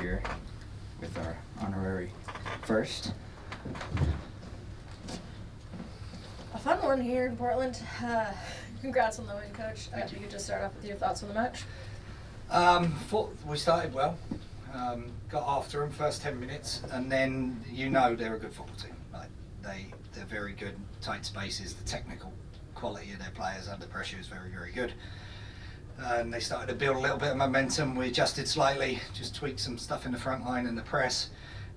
here with our honorary first. A fun one here in Portland. Congrats on the win, Coach. If you could just start off with your thoughts on the match. Thought we started well. Got after them first 10 minutes, and then they're a good football team. Like they're very good, tight spaces. The technical quality of their players under pressure is very, very good. And they started to build a little bit of momentum. We adjusted slightly, just tweaked some stuff in the front line and the press,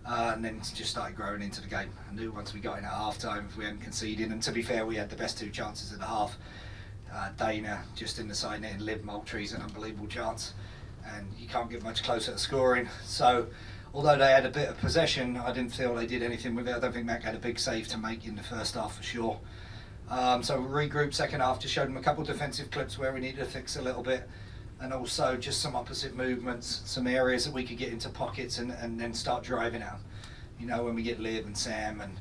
and then just started growing into the game. I knew once we got in at half time, if we hadn't conceded, and to be fair, we had the best two chances of the half. Dana just in the side net, and Liv Moultrie's an unbelievable chance, and you can't get much closer to scoring. So although they had a bit of possession, I didn't feel they did anything with it. I don't think Mac had a big save to make in the first half for sure. So we regrouped second half, just showed them a couple of defensive clips where we needed to fix a little bit, and also just some opposite movements, some areas that we could get into pockets and then start driving out. When we get Liv and Sam and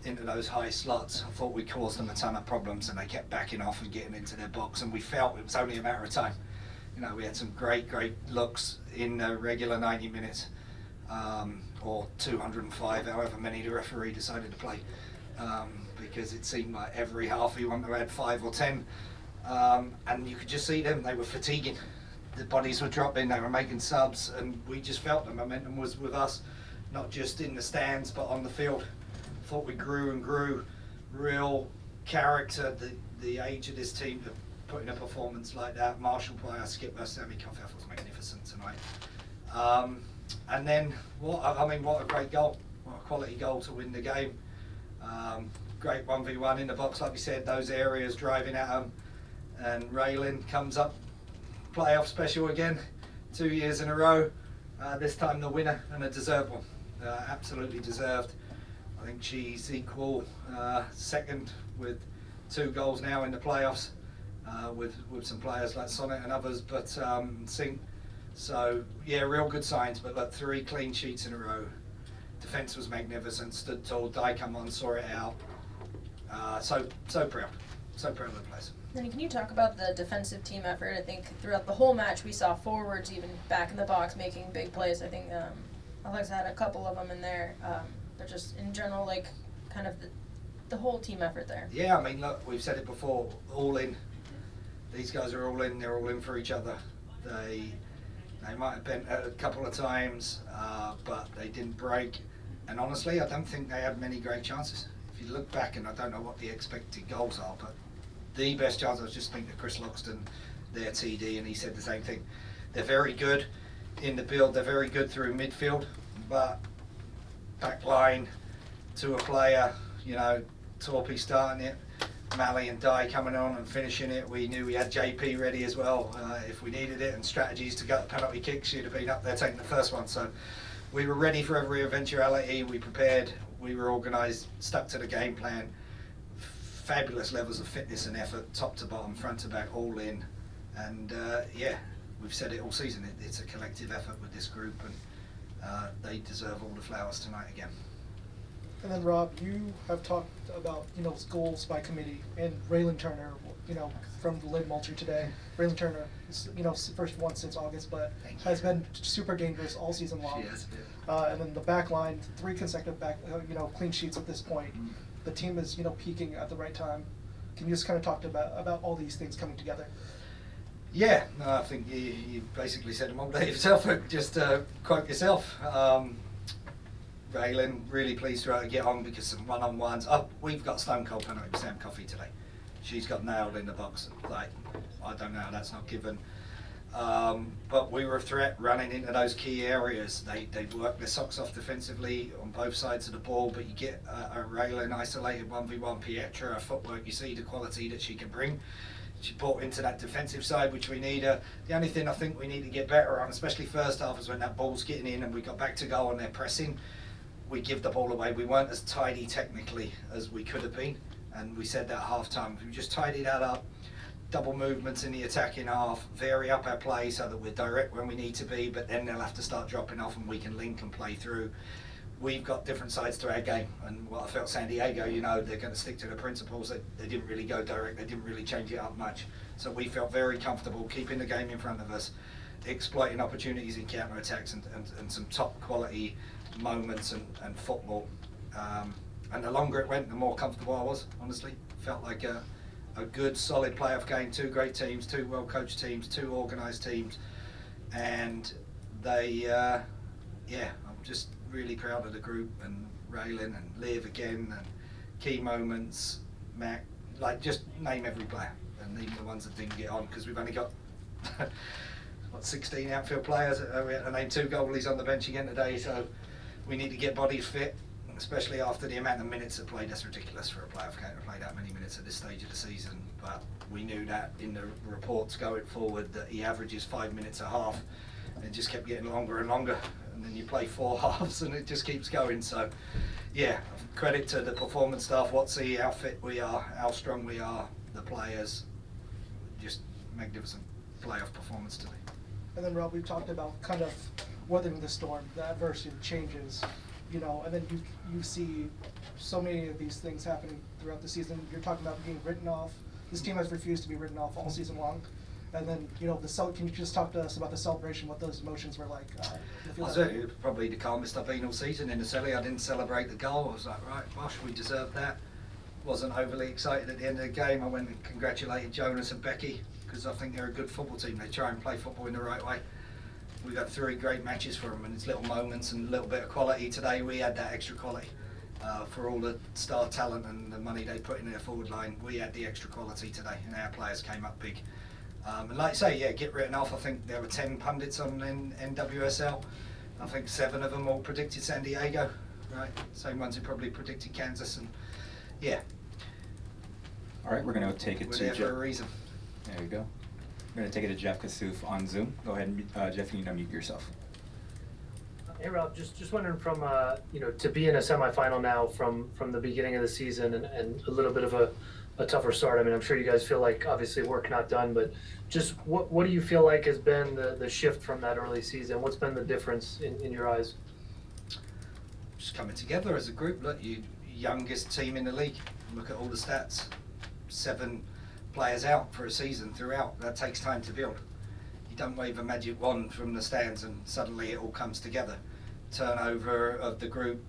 into those high slots, I thought we caused them a ton of problems, and they kept backing off and getting into their box, and we felt it was only a matter of time. We had some great looks in the regular 90 minutes, or 205, however many the referee decided to play, because it seemed like every half he wanted to add 5 or 10, and you could just see them, they were fatiguing. The bodies were dropping, they were making subs, and we just felt the momentum was with us, not just in the stands but on the field. Thought we grew and grew, real character, the age of this team to put in a performance like that. Marshall by our skipper, Sammy Coffeff, was magnificent tonight. And then, what a great goal, what a quality goal to win the game. Great 1v1 in the box, like we said, those areas driving at them, and Raylan comes up, playoff special again, 2 years in a row, this time the winner, and a deserved one, absolutely deserved. I think she's equal second with 2 goals now in the playoffs, with some players like Sonnet and others, but Singh. So yeah, real good signs. But look, 3 clean sheets in a row. Defence was magnificent. Stood tall. Di come on, saw it out. So proud of the players. And can you talk about the defensive team effort? I think throughout the whole match we saw forwards even back in the box making big plays. I think Alex had a couple of them in there. But just in general, like kind of the whole team effort there. Yeah, look, we've said it before, all in. These guys are all in, they're all in for each other. They might have bent a couple of times, but they didn't break. And honestly, I don't think they had many great chances. If you look back, and I don't know what the expected goals are, but the best chance, I was just thinking of Chris Loxton, their TD, and he said the same thing. They're very good in the build, they're very good through midfield, but back line to a player, Torpy starting it, Mally and Di coming on and finishing it. We knew we had JP ready as well if we needed it, and strategies to get the penalty kick. She'd have been up there taking the first one. So we were ready for every eventuality. We prepared, we were organised, stuck to the game plan. Fabulous levels of fitness and effort, top to bottom, front to back, all in. And we've said it all season, it's a collective effort with this group, and they deserve all the flowers tonight again. And then Rob, you have talked about goals by committee, and Raylan Turner, from the Liv Moultrie today. Raylan Turner, first one since August, but has been super dangerous all season long. She has been. And then the back line, 3 consecutive clean sheets at this point. The team is peaking at the right time. Can you just kind of talk about all these things coming together? Yeah, no, I think you basically said them all day yourself. Just quote yourself. Raylan, really pleased for her to get on, because some one-on-ones. We've got stone cold penalty with Sam Coffey today. She's got nailed in the box. Like, I don't know how that's not given. But we were a threat running into those key areas. They worked their socks off defensively on both sides of the ball, but you get a Raylan isolated 1v1 Pietra, her footwork, you see the quality that she can bring. She brought into that defensive side, which we need. The only thing I think we need to get better on, especially first half, is when that ball's getting in and we got back to goal and they're pressing. We give the ball away. We weren't as tidy technically as we could have been, and we said that at half time. We just tidied that up, double movements in the attacking half, vary up our play so that we're direct when we need to be, but then they'll have to start dropping off and we can link and play through. We've got different sides to our game, and what I felt San Diego, they're going to stick to the principles. They didn't really go direct, they didn't really change it up much. So we felt very comfortable keeping the game in front of us. exploiting opportunities in counter attacks and some top quality moments and football. And the longer it went, the more comfortable I was, honestly. Felt like a good, solid playoff game, two great teams, two well-coached teams, two organised teams. And they, I'm just really proud of the group, and Raylan and Liv again, and key moments, Mac, like just name every player, and even the ones that didn't get on, because we've only got 16 outfield players. We had to name 2 goalies on the bench again today, so we need to get bodies fit, especially after the amount of minutes that played. That's ridiculous for a playoff game to play that many minutes at this stage of the season, but we knew that in the reports going forward that he averages 5 minutes a half, and it just kept getting longer and longer, and then you play 4 halves and it just keeps going. So yeah, credit to the performance staff, Watsy, how fit we are, how strong we are, the players, just magnificent playoff performance today. And then Rob, we've talked about kind of weathering the storm, the adversity, the changes, you know, and then you see so many of these things happening throughout the season. You're talking about being written off. This team has refused to be written off all season long. And then, you know, can you just talk to us about the celebration, what those emotions were like? It was probably the calmest I've been all season in the celly. I didn't celebrate the goal. I was like, right, bosh, we deserved that. Wasn't overly excited at the end of the game. I went and congratulated Jonas and Becky, because I think they're a good football team. They try and play football in the right way. We've had 3 great matches for them, and it's little moments and a little bit of quality. Today we had that extra quality. For all the star talent and the money they put in their forward line, we had the extra quality today, and our players came up big. And like I say, yeah, get written off. I think there were 10 pundits on NWSL. I think 7 of them all predicted San Diego, right? Same ones who probably predicted Kansas, and yeah. All right, we're going to take it We're to there Jeff. for a reason. There you go. We're going to take it to Jeff Kassouf on Zoom. Go ahead, and Jeff, you need to unmute yourself. Hey Rob, just wondering from you know, to be in a semifinal now from the beginning of the season and a little bit of a tougher start. I mean, I'm sure you guys feel like obviously work not done, but just what do you feel like has been the shift from that early season? What's been the difference in your eyes? Just coming together as a group. Look, you youngest team in the league. Look at all the stats. 7 players out for a season throughout. That takes time to build. You don't wave a magic wand from the stands and suddenly it all comes together. Turnover of the group,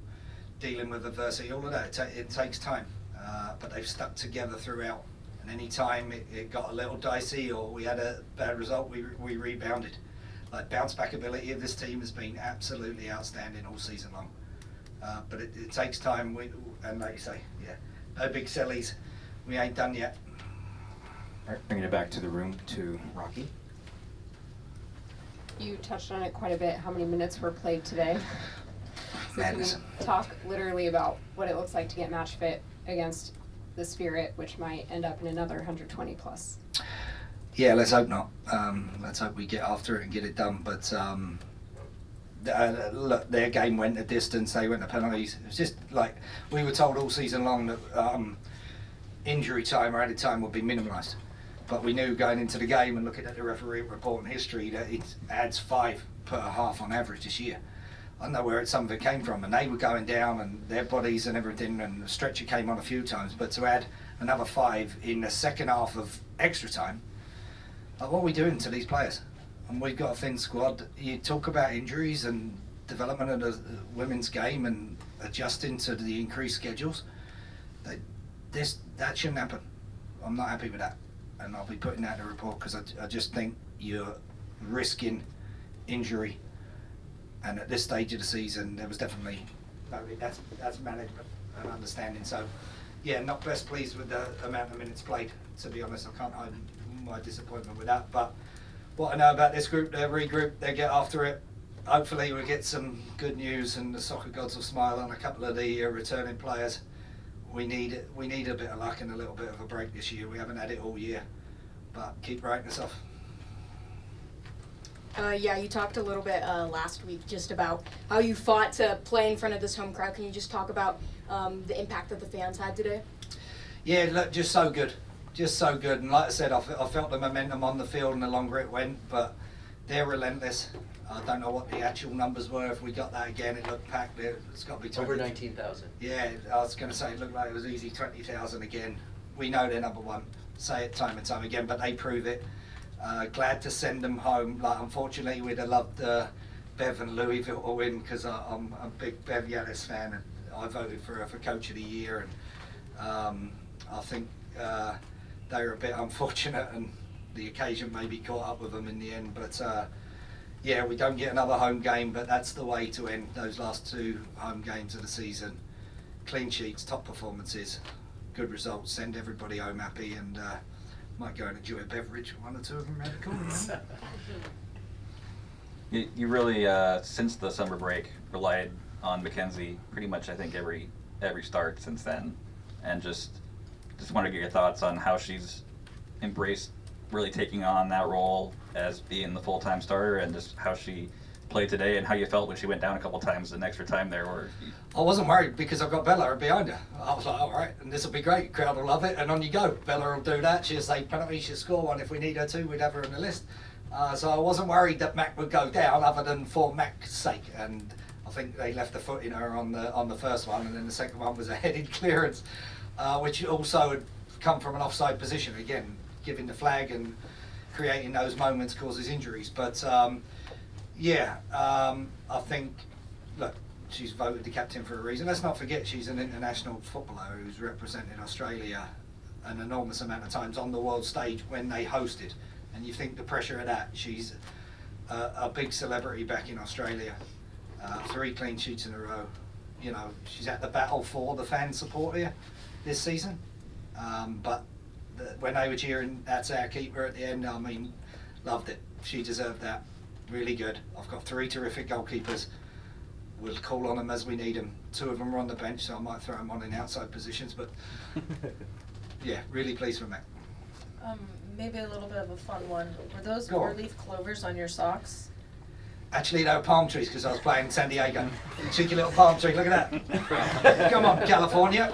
dealing with adversity, all of that, it takes time. But they've stuck together throughout. And any time it got a little dicey or we had a bad result, we rebounded. Like, bounce back ability of this team has been absolutely outstanding all season long. But it takes time, and like you say, yeah, no big sellies. We ain't done yet. All right, bringing it back to the room to Rocky. You touched on it quite a bit, how many minutes were played today. So can we Madness. talk literally about what it looks like to get match fit against the Spirit, which might end up in another 120 plus? Yeah, let's hope not. Let's hope we get after it and get it done. But look, their game went a distance. They went to penalties. It was just like we were told all season long that injury time or added time would be minimised. But we knew going into the game and looking at the referee report and history that it adds 5 per half on average this year. I don't know where some of it came from, and they were going down and their bodies and everything, and the stretcher came on a few times, but to add another 5 in the second half of extra time, like, what are we doing to these players? And we've got a thin squad. You talk about injuries and development of the women's game and adjusting to the increased schedules. That shouldn't happen. I'm not happy with that, and I'll be putting that in the report, because I just think you're risking injury. And at this stage of the season, there was definitely that's management and understanding. So, yeah, not best pleased with the amount of minutes played. To be honest, I can't hide my disappointment with that. But what I know about this group, they regroup, they get after it. Hopefully, we get some good news, and the soccer gods will smile on a couple of the returning players. We need a bit of luck and a little bit of a break this year. We haven't had it all year, but keep writing us off. Yeah, you talked a little bit last week just about how you fought to play in front of this home crowd. Can you just talk about the impact that the fans had today? Yeah, look, just so good. And like I said, I felt the momentum on the field, and the longer it went, but they're relentless. I don't know what the actual numbers were. If we got that again, it looked packed. It's got to be 20. Over 19,000. Yeah, I was going to say it looked like it was easy 20,000 again. We know they're number one. Say it time and time again, but they prove it. Glad to send them home. Like, unfortunately, we'd have loved Bev and Louisville to win because I'm a big Bev Yalis fan, and I voted for her for Coach of the Year. And I think they were a bit unfortunate, and the occasion maybe caught up with them in the end. But yeah, we don't get another home game, but that's the way to end those last 2 home games of the season. Clean sheets, top performances, good results, send everybody home happy, and might go and enjoy a beverage, 1 or 2 of them around the corner. You really, since the summer break, relied on Mackenzie pretty much, I think, every start since then, and just want to get your thoughts on how she's embraced really taking on that role as being the full-time starter, and just how she played today, and how you felt when she went down a couple times in extra time there. Or I wasn't worried because I've got Bella behind her. I was like, all right, and this will be great. Crowd will love it, and on you go. Bella will do that. She'll say penalty, she'll score one. If we need her to, we'd have her on the list. So I wasn't worried that Mac would go down, other than for Mac's sake. And I think they left the foot in her on the first one, and then the second one was a headed clearance, which also had come from an offside position. Again, giving the flag and creating those moments causes injuries. But I think, look, she's voted the captain for a reason. Let's not forget she's an international footballer who's represented Australia an enormous amount of times on the world stage when they hosted. And you think the pressure of that, she's a big celebrity back in Australia. 3 clean sheets in a row. You know, she's at the battle for the fan support here this season. But when they were cheering, that's our keeper at the end, I mean, loved it. She deserved that. Really good. I've got 3 terrific goalkeepers. We'll call on them as we need them. 2 of them are on the bench, so I might throw them on in outside positions. But yeah, really pleased with Mac. Maybe a little bit of a fun one. Were those Go on. 4-leaf clovers on your socks? Actually, they were palm trees because I was playing in San Diego. Cheeky little palm tree, look at that. Come on, California.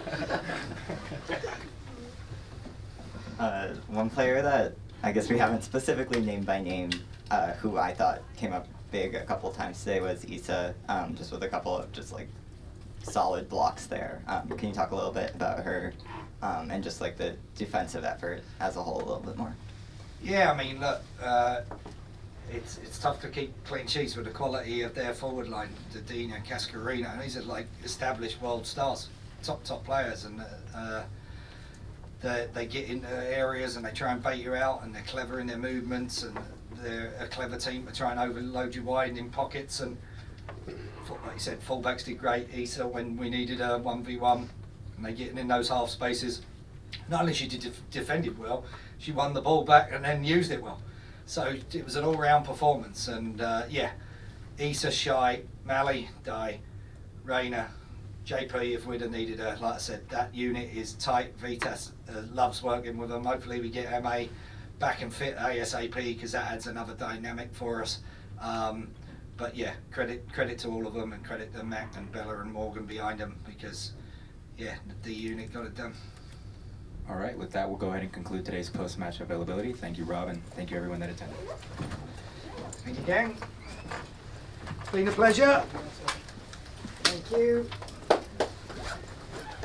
One player that I guess we haven't specifically named by name, who I thought came up big a couple times today was Issa, just with a couple of just like solid blocks there. Can you talk a little bit about her and just like the defensive effort as a whole a little bit more? Yeah, I mean, look, it's tough to keep clean sheets with the quality of their forward line, Dadina, Cascarina, and these are like established world stars, top players, and they get into areas and they try and bait you out, and they're clever in their movements, and they're a clever team to try and overload you wide in pockets. And like you said, fullbacks did great. Issa, when we needed a 1v1, and they getting in those half spaces. Not only she defended well, she won the ball back and then used it well. So it was an all-round performance. And yeah, Issa, Shy, Mally, Di, Raina, JP, if we'd have needed her. Like I said, that unit is tight. Vitas loves working with them. Hopefully we get MA back and fit ASAP, because that adds another dynamic for us. But yeah, credit to all of them, and credit to Mac and Bella and Morgan behind them, because yeah, the D unit got it done. All right, with that, we'll go ahead and conclude today's post-match availability. Thank you, Rob, and thank you everyone that attended. Thank you, gang. It's been a pleasure. Thank you.